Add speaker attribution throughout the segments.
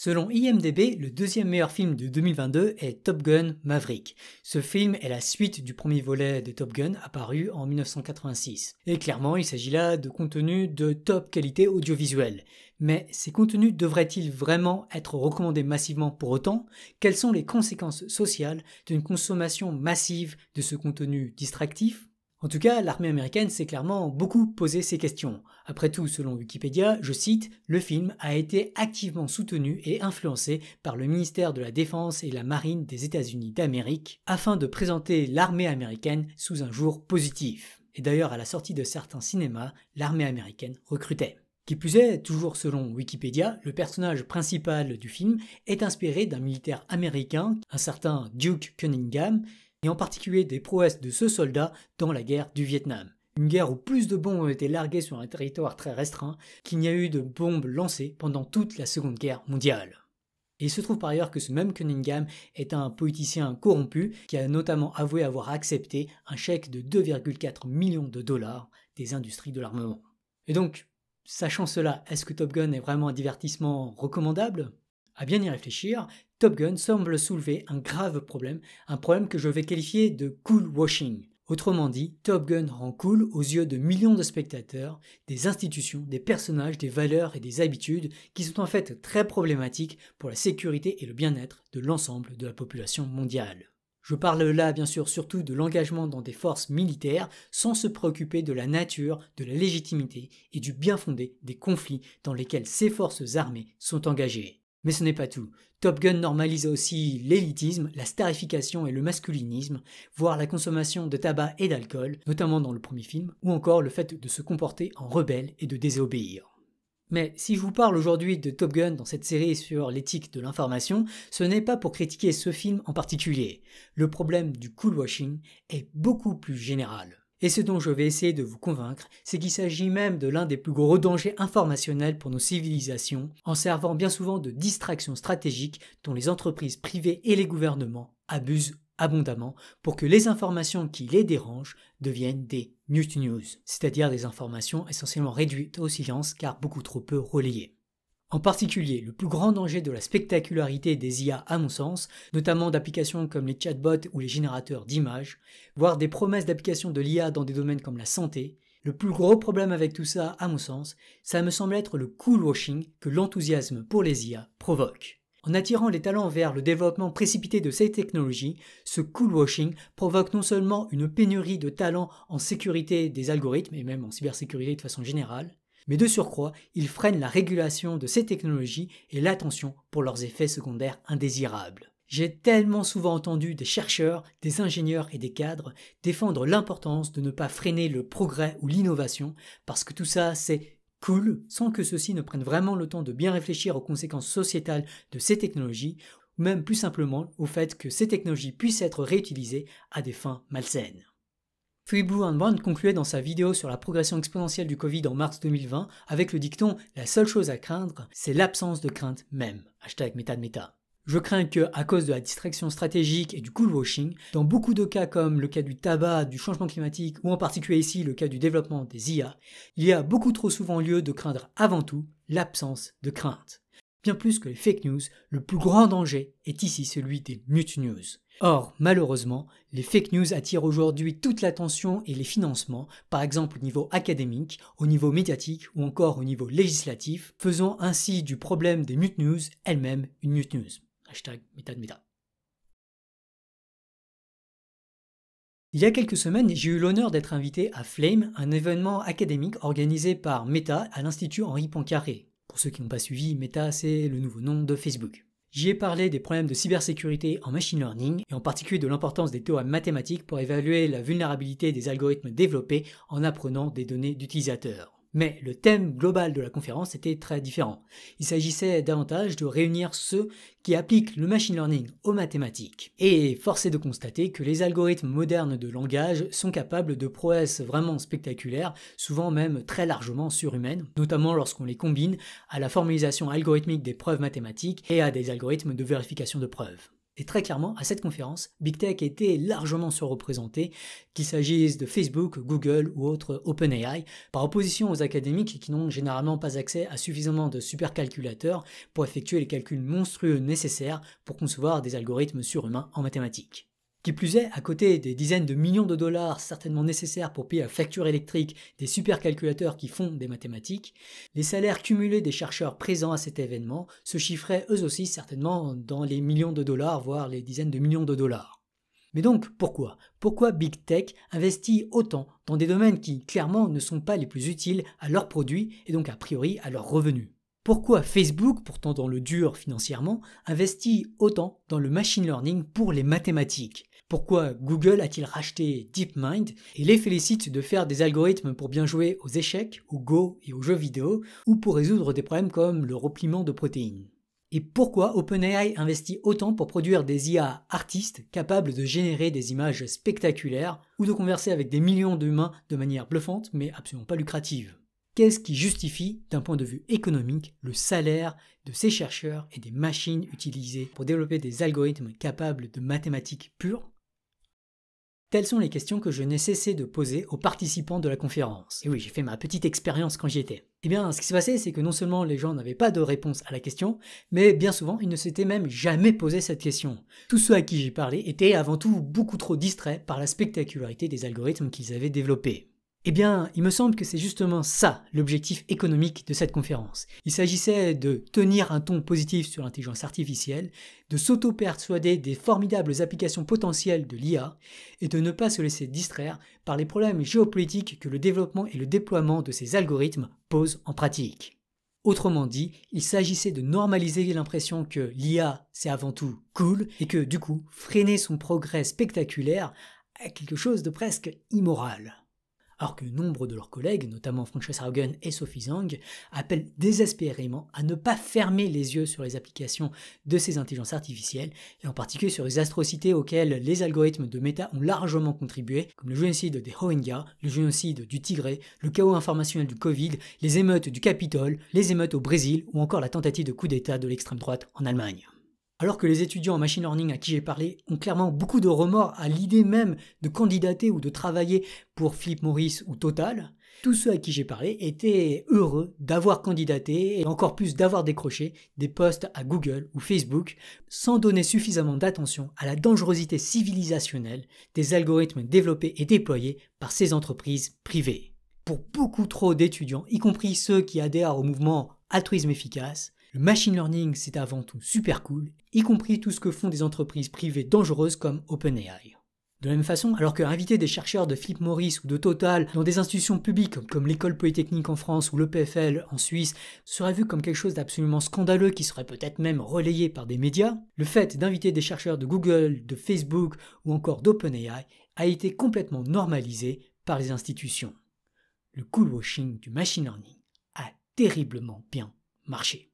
Speaker 1: Selon IMDb, le deuxième meilleur film de 2022 est Top Gun Maverick. Ce film est la suite du premier volet de Top Gun apparu en 1986. Et clairement, il s'agit là de contenus de top qualité audiovisuelle. Mais ces contenus devraient-ils vraiment être recommandés massivement pour autant? Quelles sont les conséquences sociales d'une consommation massive de ce contenu distractif? En tout cas, l'armée américaine s'est clairement beaucoup posé ces questions. Après tout, selon Wikipédia, je cite, « Le film a été activement soutenu et influencé par le ministère de la Défense et la Marine des États-Unis d'Amérique afin de présenter l'armée américaine sous un jour positif. » Et d'ailleurs, à la sortie de certains cinémas, l'armée américaine recrutait. Qui plus est, toujours selon Wikipédia, le personnage principal du film est inspiré d'un militaire américain, un certain Duke Cunningham, et en particulier des prouesses de ce soldat dans la guerre du Vietnam. Une guerre où plus de bombes ont été larguées sur un territoire très restreint qu'il n'y a eu de bombes lancées pendant toute la Seconde Guerre mondiale. Et il se trouve par ailleurs que ce même Cunningham est un politicien corrompu qui a notamment avoué avoir accepté un chèque de 2,4 millions de dollars des industries de l'armement. Et donc, sachant cela, est-ce que Top Gun est vraiment un divertissement recommandable ? À bien y réfléchir, Top Gun semble soulever un grave problème, un problème que je vais qualifier de cool washing. Autrement dit, Top Gun rend cool aux yeux de millions de spectateurs, des institutions, des personnages, des valeurs et des habitudes qui sont en fait très problématiques pour la sécurité et le bien-être de l'ensemble de la population mondiale. Je parle là bien sûr surtout de l'engagement dans des forces militaires sans se préoccuper de la nature, de la légitimité et du bien fondé des conflits dans lesquels ces forces armées sont engagées. Mais ce n'est pas tout. Top Gun normalise aussi l'élitisme, la starification et le masculinisme, voire la consommation de tabac et d'alcool, notamment dans le premier film, ou encore le fait de se comporter en rebelle et de désobéir. Mais si je vous parle aujourd'hui de Top Gun dans cette série sur l'éthique de l'information, ce n'est pas pour critiquer ce film en particulier. Le problème du cool washing est beaucoup plus général. Et ce dont je vais essayer de vous convaincre, c'est qu'il s'agit même de l'un des plus gros dangers informationnels pour nos civilisations, en servant bien souvent de distraction stratégique dont les entreprises privées et les gouvernements abusent abondamment pour que les informations qui les dérangent deviennent des mute news, c'est-à-dire des informations essentiellement réduites au silence car beaucoup trop peu relayées. En particulier, le plus grand danger de la spectacularité des IA à mon sens, notamment d'applications comme les chatbots ou les générateurs d'images, voire des promesses d'application de l'IA dans des domaines comme la santé, le plus gros problème avec tout ça, à mon sens, ça me semble être le cool washing que l'enthousiasme pour les IA provoque. En attirant les talents vers le développement précipité de ces technologies, ce cool washing provoque non seulement une pénurie de talents en sécurité des algorithmes et même en cybersécurité de façon générale, mais de surcroît, il freine la régulation de ces technologies et l'attention pour leurs effets secondaires indésirables. J'ai tellement souvent entendu des chercheurs, des ingénieurs et des cadres défendre l'importance de ne pas freiner le progrès ou l'innovation parce que tout ça c'est cool sans que ceux-ci ne prennent vraiment le temps de bien réfléchir aux conséquences sociétales de ces technologies ou même plus simplement au fait que ces technologies puissent être réutilisées à des fins malsaines. FreeBlue1 concluait dans sa vidéo sur la progression exponentielle du Covid en mars 2020 avec le dicton « La seule chose à craindre, c'est l'absence de crainte même ». #MetaMeta. Je crains que, à cause de la distraction stratégique et du cool washing, dans beaucoup de cas comme le cas du tabac, du changement climatique ou en particulier ici le cas du développement des IA, il y a beaucoup trop souvent lieu de craindre avant tout l'absence de crainte. Bien plus que les fake news, le plus grand danger est ici celui des mute news. Or, malheureusement, les fake news attirent aujourd'hui toute l'attention et les financements, par exemple au niveau académique, au niveau médiatique ou encore au niveau législatif, faisant ainsi du problème des mute news elle-même une mute news. #MetaMeta. Il y a quelques semaines, j'ai eu l'honneur d'être invité à Flame, un événement académique organisé par Meta à l'Institut Henri Poincaré. Pour ceux qui n'ont pas suivi, Meta c'est le nouveau nom de Facebook. J'y ai parlé des problèmes de cybersécurité en machine learning et en particulier de l'importance des théorèmes mathématiques pour évaluer la vulnérabilité des algorithmes développés en apprenant des données d'utilisateurs. Mais le thème global de la conférence était très différent. Il s'agissait davantage de réunir ceux qui appliquent le machine learning aux mathématiques. Et force est de constater que les algorithmes modernes de langage sont capables de prouesses vraiment spectaculaires, souvent même très largement surhumaines, notamment lorsqu'on les combine à la formalisation algorithmique des preuves mathématiques et à des algorithmes de vérification de preuves. Et très clairement, à cette conférence, Big Tech était largement surreprésenté, qu'il s'agisse de Facebook, Google ou autres OpenAI, par opposition aux académiques qui n'ont généralement pas accès à suffisamment de supercalculateurs pour effectuer les calculs monstrueux nécessaires pour concevoir des algorithmes surhumains en mathématiques. Qui plus est, à côté des dizaines de millions de dollars certainement nécessaires pour payer la facture électrique des supercalculateurs qui font des mathématiques, les salaires cumulés des chercheurs présents à cet événement se chiffraient eux aussi certainement dans les millions de dollars, voire les dizaines de millions de dollars. Mais donc pourquoi ? Pourquoi Big Tech investit autant dans des domaines qui clairement ne sont pas les plus utiles à leurs produits et donc a priori à leurs revenus ? Pourquoi Facebook, pourtant dans le dur financièrement, investit autant dans le machine learning pour les mathématiques ? Pourquoi Google a-t-il racheté DeepMind et les félicite de faire des algorithmes pour bien jouer aux échecs, au Go et aux jeux vidéo, ou pour résoudre des problèmes comme le repliement de protéines ? Et pourquoi OpenAI investit autant pour produire des IA artistes capables de générer des images spectaculaires ou de converser avec des millions d'humains de manière bluffante mais absolument pas lucrative ? Qu'est-ce qui justifie, d'un point de vue économique, le salaire de ces chercheurs et des machines utilisées pour développer des algorithmes capables de mathématiques pures ? Telles sont les questions que je n'ai cessé de poser aux participants de la conférence. Et oui, j'ai fait ma petite expérience quand j'y étais. Eh bien, ce qui s'est passé, c'est que non seulement les gens n'avaient pas de réponse à la question, mais bien souvent, ils ne s'étaient même jamais posé cette question. Tous ceux à qui j'ai parlé étaient avant tout beaucoup trop distraits par la spectacularité des algorithmes qu'ils avaient développés. Eh bien, il me semble que c'est justement ça l'objectif économique de cette conférence. Il s'agissait de tenir un ton positif sur l'intelligence artificielle, de s'auto-persuader des formidables applications potentielles de l'IA et de ne pas se laisser distraire par les problèmes géopolitiques que le développement et le déploiement de ces algorithmes posent en pratique. Autrement dit, il s'agissait de normaliser l'impression que l'IA c'est avant tout cool et que du coup, freiner son progrès spectaculaire a quelque chose de presque immoral. Alors que nombre de leurs collègues, notamment Frances Haugen et Sophie Zhang, appellent désespérément à ne pas fermer les yeux sur les applications de ces intelligences artificielles, et en particulier sur les atrocités auxquelles les algorithmes de Meta ont largement contribué, comme le génocide des Rohingyas, le génocide du Tigré, le chaos informationnel du Covid, les émeutes du Capitole, les émeutes au Brésil, ou encore la tentative de coup d'État de l'extrême droite en Allemagne. Alors que les étudiants en machine learning à qui j'ai parlé ont clairement beaucoup de remords à l'idée même de candidater ou de travailler pour Philip Morris ou Total, tous ceux à qui j'ai parlé étaient heureux d'avoir candidaté et encore plus d'avoir décroché des postes à Google ou Facebook sans donner suffisamment d'attention à la dangerosité civilisationnelle des algorithmes développés et déployés par ces entreprises privées. Pour beaucoup trop d'étudiants, y compris ceux qui adhèrent au mouvement altruisme efficace, le machine learning, c'est avant tout super cool, y compris tout ce que font des entreprises privées dangereuses comme OpenAI. De la même façon, alors que inviter des chercheurs de Philip Morris ou de Total dans des institutions publiques comme l'École Polytechnique en France ou l'EPFL en Suisse serait vu comme quelque chose d'absolument scandaleux qui serait peut-être même relayé par des médias, le fait d'inviter des chercheurs de Google, de Facebook ou encore d'OpenAI a été complètement normalisé par les institutions. Le cool-washing du machine learning a terriblement bien marché.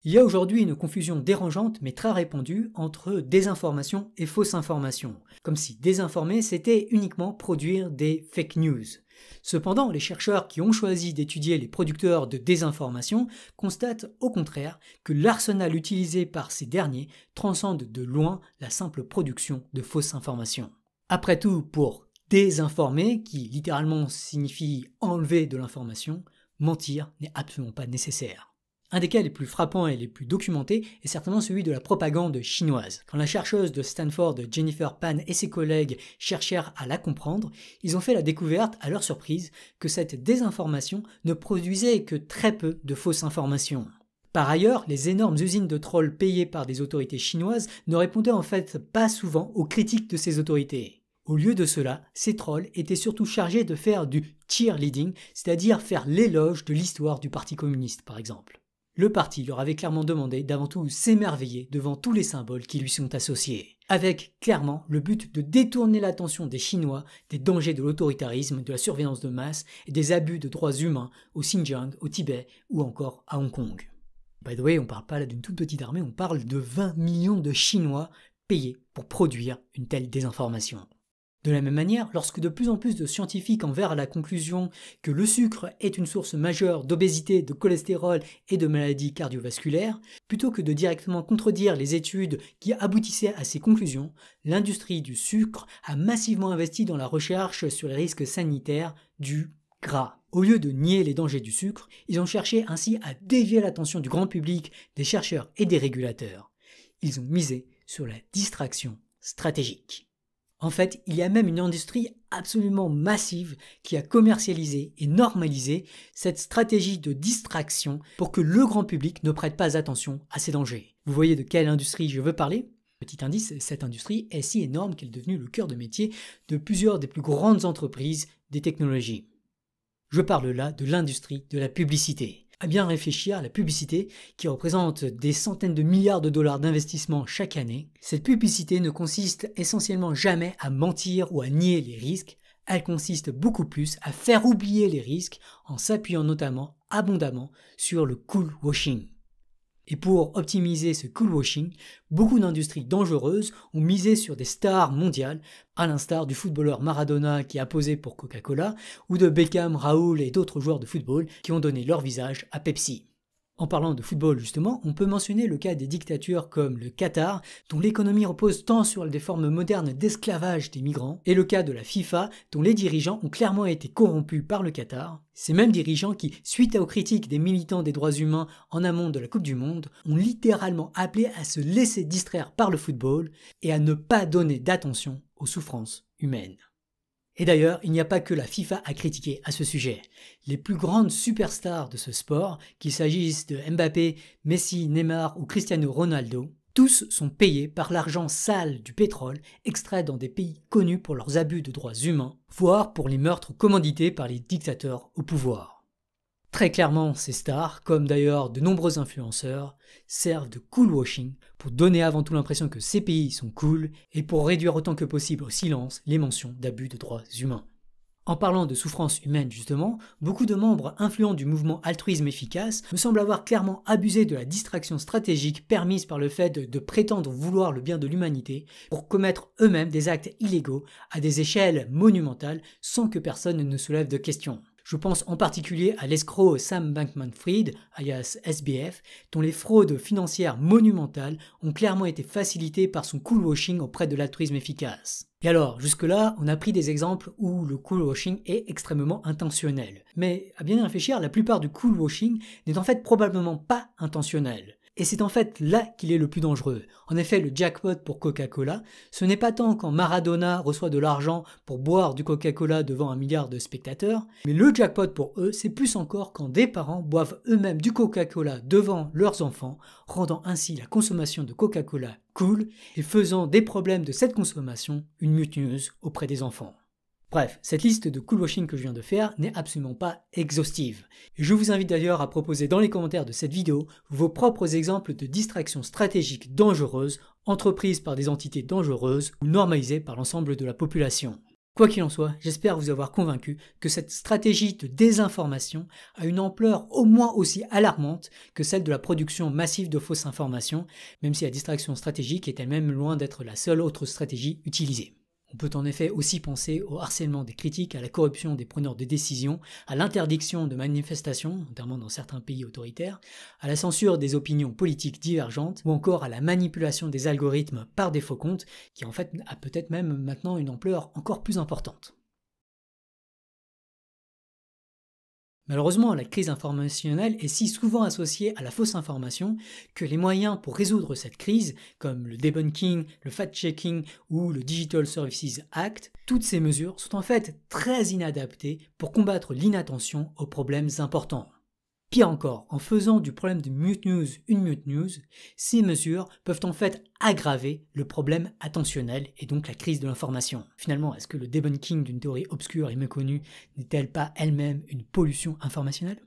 Speaker 1: Il y a aujourd'hui une confusion dérangeante mais très répandue entre désinformation et fausse information, comme si désinformer c'était uniquement produire des fake news. Cependant, les chercheurs qui ont choisi d'étudier les producteurs de désinformation constatent au contraire que l'arsenal utilisé par ces derniers transcende de loin la simple production de fausses informations. Après tout, pour désinformer, qui littéralement signifie enlever de l'information, mentir n'est absolument pas nécessaire. Un des cas les plus frappants et les plus documentés est certainement celui de la propagande chinoise. Quand la chercheuse de Stanford Jennifer Pan et ses collègues cherchèrent à la comprendre, ils ont fait la découverte, à leur surprise, que cette désinformation ne produisait que très peu de fausses informations. Par ailleurs, les énormes usines de trolls payées par des autorités chinoises ne répondaient en fait pas souvent aux critiques de ces autorités. Au lieu de cela, ces trolls étaient surtout chargés de faire du cheerleading, c'est-à-dire faire l'éloge de l'histoire du Parti communiste par exemple. Le parti leur avait clairement demandé d'avant tout s'émerveiller devant tous les symboles qui lui sont associés, avec clairement le but de détourner l'attention des Chinois des dangers de l'autoritarisme, de la surveillance de masse et des abus de droits humains au Xinjiang, au Tibet ou encore à Hong Kong. By the way, on ne parle pas là d'une toute petite armée, on parle de 20 millions de Chinois payés pour produire une telle désinformation. De la même manière, lorsque de plus en plus de scientifiques en vinrent à la conclusion que le sucre est une source majeure d'obésité, de cholestérol et de maladies cardiovasculaires, plutôt que de directement contredire les études qui aboutissaient à ces conclusions, l'industrie du sucre a massivement investi dans la recherche sur les risques sanitaires du gras. Au lieu de nier les dangers du sucre, ils ont cherché ainsi à dévier l'attention du grand public, des chercheurs et des régulateurs. Ils ont misé sur la distraction stratégique. En fait, il y a même une industrie absolument massive qui a commercialisé et normalisé cette stratégie de distraction pour que le grand public ne prête pas attention à ces dangers. Vous voyez de quelle industrie je veux parler ? Petit indice, cette industrie est si énorme qu'elle est devenue le cœur de métier de plusieurs des plus grandes entreprises des technologies. Je parle là de l'industrie de la publicité. À bien réfléchir, la publicité, qui représente des centaines de milliards de dollars d'investissement chaque année, cette publicité ne consiste essentiellement jamais à mentir ou à nier les risques, elle consiste beaucoup plus à faire oublier les risques en s'appuyant notamment abondamment sur le cool washing. Et pour optimiser ce cool washing, beaucoup d'industries dangereuses ont misé sur des stars mondiales, à l'instar du footballeur Maradona qui a posé pour Coca-Cola, ou de Beckham, Raoul et d'autres joueurs de football qui ont donné leur visage à Pepsi. En parlant de football justement, on peut mentionner le cas des dictatures comme le Qatar, dont l'économie repose tant sur des formes modernes d'esclavage des migrants, et le cas de la FIFA, dont les dirigeants ont clairement été corrompus par le Qatar. Ces mêmes dirigeants qui, suite aux critiques des militants des droits humains en amont de la Coupe du Monde, ont littéralement appelé à se laisser distraire par le football et à ne pas donner d'attention aux souffrances humaines. Et d'ailleurs, il n'y a pas que la FIFA à critiquer à ce sujet. Les plus grandes superstars de ce sport, qu'il s'agisse de Mbappé, Messi, Neymar ou Cristiano Ronaldo, tous sont payés par l'argent sale du pétrole extrait dans des pays connus pour leurs abus de droits humains, voire pour les meurtres commandités par les dictateurs au pouvoir. Très clairement, ces stars, comme d'ailleurs de nombreux influenceurs, servent de cool washing pour donner avant tout l'impression que ces pays sont cool et pour réduire autant que possible au silence les mentions d'abus de droits humains. En parlant de souffrance humaine justement, beaucoup de membres influents du mouvement altruisme efficace me semblent avoir clairement abusé de la distraction stratégique permise par le fait de prétendre vouloir le bien de l'humanité pour commettre eux-mêmes des actes illégaux à des échelles monumentales sans que personne ne soulève de questions. Je pense en particulier à l'escroc Sam Bankman-Fried, alias SBF, dont les fraudes financières monumentales ont clairement été facilitées par son cool washing auprès de l'altruisme efficace. Et alors, jusque-là, on a pris des exemples où le cool washing est extrêmement intentionnel. Mais à bien y réfléchir, la plupart du cool washing n'est en fait probablement pas intentionnel. Et c'est en fait là qu'il est le plus dangereux. En effet, le jackpot pour Coca-Cola, ce n'est pas tant quand Maradona reçoit de l'argent pour boire du Coca-Cola devant 1 milliard de spectateurs, mais le jackpot pour eux, c'est plus encore quand des parents boivent eux-mêmes du Coca-Cola devant leurs enfants, rendant ainsi la consommation de Coca-Cola cool et faisant des problèmes de cette consommation une mute news auprès des enfants. Bref, cette liste de cool washing que je viens de faire n'est absolument pas exhaustive. Et je vous invite d'ailleurs à proposer dans les commentaires de cette vidéo vos propres exemples de distractions stratégiques dangereuses, entreprises par des entités dangereuses ou normalisées par l'ensemble de la population. Quoi qu'il en soit, j'espère vous avoir convaincu que cette stratégie de désinformation a une ampleur au moins aussi alarmante que celle de la production massive de fausses informations, même si la distraction stratégique est elle-même loin d'être la seule autre stratégie utilisée. On peut en effet aussi penser au harcèlement des critiques, à la corruption des preneurs de décision, à l'interdiction de manifestations, notamment dans certains pays autoritaires, à la censure des opinions politiques divergentes, ou encore à la manipulation des algorithmes par des faux comptes, qui en fait a peut-être même maintenant une ampleur encore plus importante. Malheureusement, la crise informationnelle est si souvent associée à la fausse information que les moyens pour résoudre cette crise, comme le debunking, le fact-checking ou le Digital Services Act, toutes ces mesures sont en fait très inadaptées pour combattre l'inattention aux problèmes importants. Pire encore, en faisant du problème de mute news une mute news, ces mesures peuvent en fait aggraver le problème attentionnel et donc la crise de l'information. Finalement, est-ce que le debunking d'une théorie obscure et méconnue n'est-elle pas elle-même une pollution informationnelle ?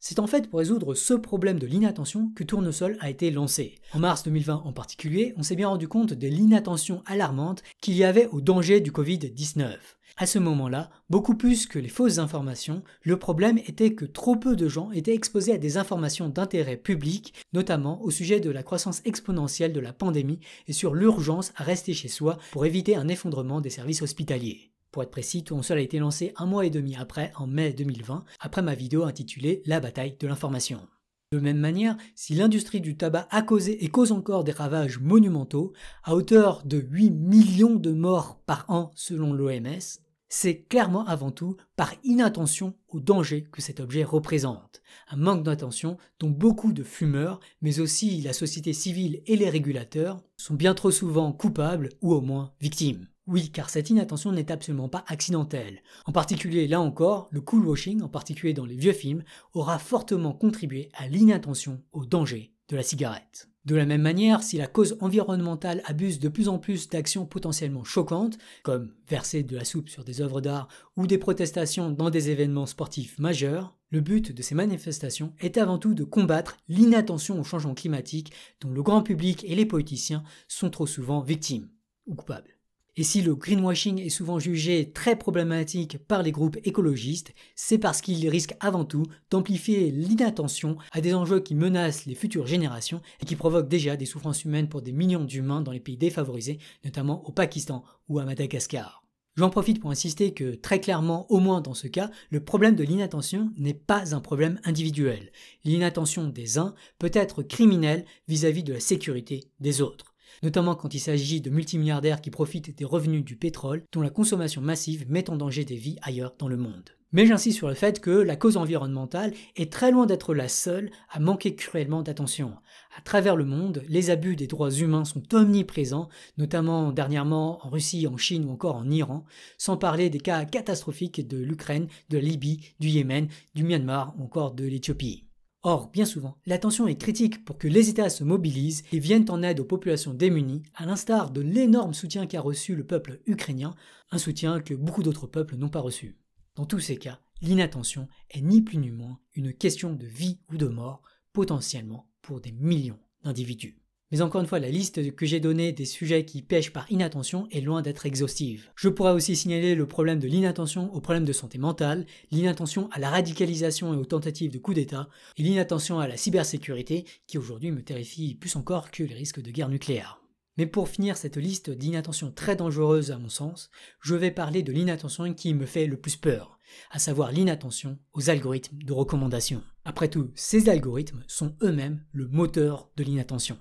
Speaker 1: C'est en fait pour résoudre ce problème de l'inattention que Tournesol a été lancé. En mars 2020 en particulier, on s'est bien rendu compte de l'inattention alarmante qu'il y avait au danger du Covid-19. À ce moment-là, beaucoup plus que les fausses informations, le problème était que trop peu de gens étaient exposés à des informations d'intérêt public, notamment au sujet de la croissance exponentielle de la pandémie et sur l'urgence à rester chez soi pour éviter un effondrement des services hospitaliers. Pour être précis, Tournesol a été lancé 1 mois et demi après, en mai 2020, après ma vidéo intitulée « La bataille de l'information ». De même manière, si l'industrie du tabac a causé et cause encore des ravages monumentaux, à hauteur de 8 millions de morts par an selon l'OMS, c'est clairement avant tout par inattention au danger que cet objet représente. Un manque d'attention dont beaucoup de fumeurs, mais aussi la société civile et les régulateurs, sont bien trop souvent coupables ou au moins victimes. Oui, car cette inattention n'est absolument pas accidentelle. En particulier, là encore, le cool washing, en particulier dans les vieux films, aura fortement contribué à l'inattention au danger de la cigarette. De la même manière, si la cause environnementale abuse de plus en plus d'actions potentiellement choquantes, comme verser de la soupe sur des œuvres d'art ou des protestations dans des événements sportifs majeurs, le but de ces manifestations est avant tout de combattre l'inattention au changement climatique dont le grand public et les politiciens sont trop souvent victimes ou coupables. Et si le greenwashing est souvent jugé très problématique par les groupes écologistes, c'est parce qu'il risque avant tout d'amplifier l'inattention à des enjeux qui menacent les futures générations et qui provoquent déjà des souffrances humaines pour des millions d'humains dans les pays défavorisés, notamment au Pakistan ou à Madagascar. J'en profite pour insister que, très clairement, au moins dans ce cas, le problème de l'inattention n'est pas un problème individuel. L'inattention des uns peut être criminelle vis-à-vis de la sécurité des autres. Notamment quand il s'agit de multimilliardaires qui profitent des revenus du pétrole, dont la consommation massive met en danger des vies ailleurs dans le monde. Mais j'insiste sur le fait que la cause environnementale est très loin d'être la seule à manquer cruellement d'attention. À travers le monde, les abus des droits humains sont omniprésents, notamment dernièrement en Russie, en Chine ou encore en Iran, sans parler des cas catastrophiques de l'Ukraine, de la Libye, du Yémen, du Myanmar ou encore de l'Éthiopie. Or, bien souvent, l'attention est critique pour que les États se mobilisent et viennent en aide aux populations démunies, à l'instar de l'énorme soutien qu'a reçu le peuple ukrainien, un soutien que beaucoup d'autres peuples n'ont pas reçu. Dans tous ces cas, l'inattention est ni plus ni moins une question de vie ou de mort, potentiellement pour des millions d'individus. Mais encore une fois, la liste que j'ai donnée des sujets qui pêchent par inattention est loin d'être exhaustive. Je pourrais aussi signaler le problème de l'inattention aux problèmes de santé mentale, l'inattention à la radicalisation et aux tentatives de coup d'État, et l'inattention à la cybersécurité, qui aujourd'hui me terrifie plus encore que les risques de guerre nucléaire. Mais pour finir cette liste d'inattention très dangereuse à mon sens, je vais parler de l'inattention qui me fait le plus peur, à savoir l'inattention aux algorithmes de recommandation. Après tout, ces algorithmes sont eux-mêmes le moteur de l'inattention.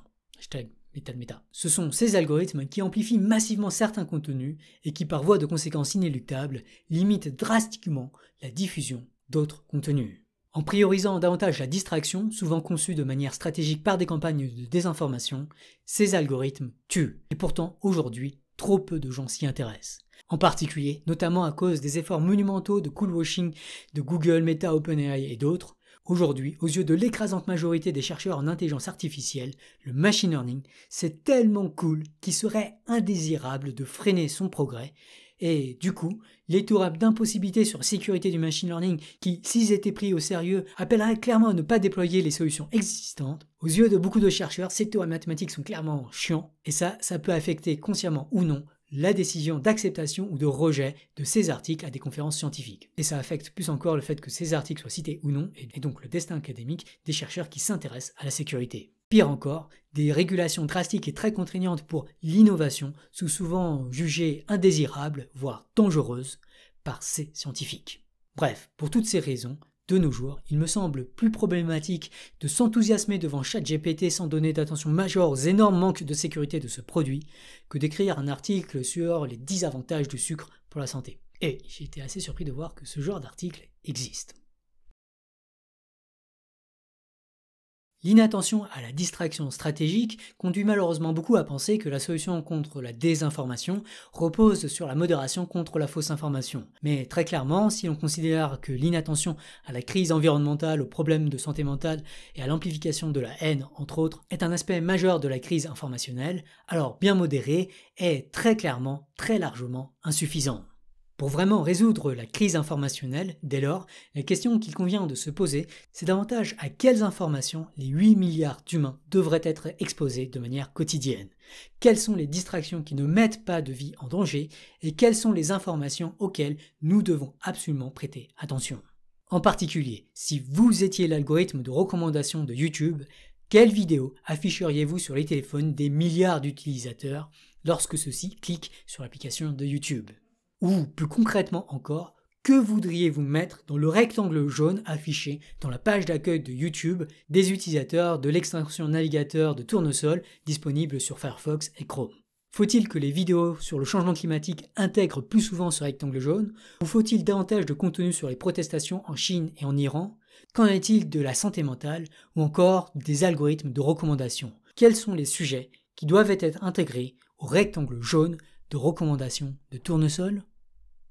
Speaker 1: #méta. Ce sont ces algorithmes qui amplifient massivement certains contenus et qui, par voie de conséquences inéluctables, limitent drastiquement la diffusion d'autres contenus. En priorisant davantage la distraction, souvent conçue de manière stratégique par des campagnes de désinformation, ces algorithmes tuent. Et pourtant, aujourd'hui, trop peu de gens s'y intéressent. En particulier, notamment à cause des efforts monumentaux de cool washing de Google, Meta, OpenAI et d'autres. Aujourd'hui, aux yeux de l'écrasante majorité des chercheurs en intelligence artificielle, le machine learning, c'est tellement cool qu'il serait indésirable de freiner son progrès. Et du coup, les tours d'impossibilité sur la sécurité du machine learning qui, s'ils étaient pris au sérieux, appelleraient clairement à ne pas déployer les solutions existantes, aux yeux de beaucoup de chercheurs, ces théorèmes mathématiques sont clairement chiants, et ça peut affecter consciemment ou non la décision d'acceptation ou de rejet de ces articles à des conférences scientifiques. Et ça affecte plus encore le fait que ces articles soient cités ou non, et donc le destin académique des chercheurs qui s'intéressent à la sécurité. Pire encore, des régulations drastiques et très contraignantes pour l'innovation sont souvent jugées indésirables, voire dangereuses, par ces scientifiques. Bref, pour toutes ces raisons, de nos jours, il me semble plus problématique de s'enthousiasmer devant ChatGPT sans donner d'attention majeure aux énormes manques de sécurité de ce produit que d'écrire un article sur les 10 avantages du sucre pour la santé. Et j'ai été assez surpris de voir que ce genre d'article existe. L'inattention à la distraction stratégique conduit malheureusement beaucoup à penser que la solution contre la désinformation repose sur la modération contre la fausse information. Mais très clairement, si l'on considère que l'inattention à la crise environnementale, aux problèmes de santé mentale et à l'amplification de la haine, entre autres, est un aspect majeur de la crise informationnelle, alors bien modéré est très clairement, très largement insuffisant. Pour vraiment résoudre la crise informationnelle, dès lors, la question qu'il convient de se poser, c'est davantage à quelles informations les 8 milliards d'humains devraient être exposés de manière quotidienne. Quelles sont les distractions qui ne mettent pas de vie en danger et quelles sont les informations auxquelles nous devons absolument prêter attention. En particulier, si vous étiez l'algorithme de recommandation de YouTube, quelle vidéo afficheriez-vous sur les téléphones des milliards d'utilisateurs lorsque ceux-ci cliquent sur l'application de YouTube ? Ou, plus concrètement encore, que voudriez-vous mettre dans le rectangle jaune affiché dans la page d'accueil de YouTube des utilisateurs de l'extension navigateur de tournesol disponible sur Firefox et Chrome ? Faut-il que les vidéos sur le changement climatique intègrent plus souvent ce rectangle jaune ? Ou faut-il davantage de contenu sur les protestations en Chine et en Iran ? Qu'en est-il de la santé mentale ou encore des algorithmes de recommandation ? Quels sont les sujets qui doivent être intégrés au rectangle jaune de recommandation de tournesol ?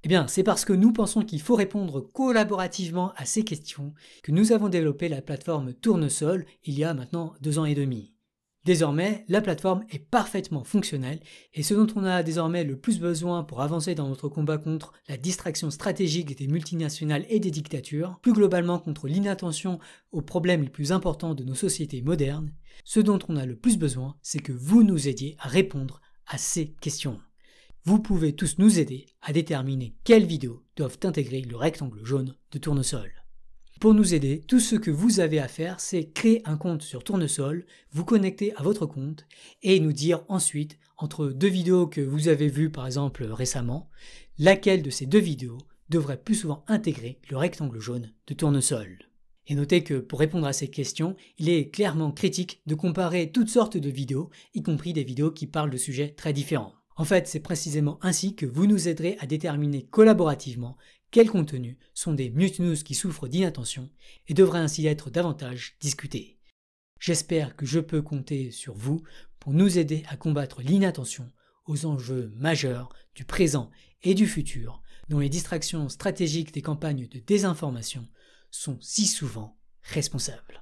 Speaker 1: Eh bien, c'est parce que nous pensons qu'il faut répondre collaborativement à ces questions que nous avons développé la plateforme Tournesol il y a maintenant 2 ans et demi. Désormais, la plateforme est parfaitement fonctionnelle et ce dont on a désormais le plus besoin pour avancer dans notre combat contre la distraction stratégique des multinationales et des dictatures, plus globalement contre l'inattention aux problèmes les plus importants de nos sociétés modernes, ce dont on a le plus besoin, c'est que vous nous aidiez à répondre à ces questions. Vous pouvez tous nous aider à déterminer quelles vidéos doivent intégrer le rectangle jaune de Tournesol. Pour nous aider, tout ce que vous avez à faire, c'est créer un compte sur Tournesol, vous connecter à votre compte et nous dire ensuite, entre 2 vidéos que vous avez vues par exemple récemment, laquelle de ces 2 vidéos devrait plus souvent intégrer le rectangle jaune de Tournesol. Et notez que pour répondre à ces questions, il est clairement critique de comparer toutes sortes de vidéos, y compris des vidéos qui parlent de sujets très différents. En fait, c'est précisément ainsi que vous nous aiderez à déterminer collaborativement quels contenus sont des mute news qui souffrent d'inattention et devraient ainsi être davantage discutés. J'espère que je peux compter sur vous pour nous aider à combattre l'inattention aux enjeux majeurs du présent et du futur dont les distractions stratégiques des campagnes de désinformation sont si souvent responsables.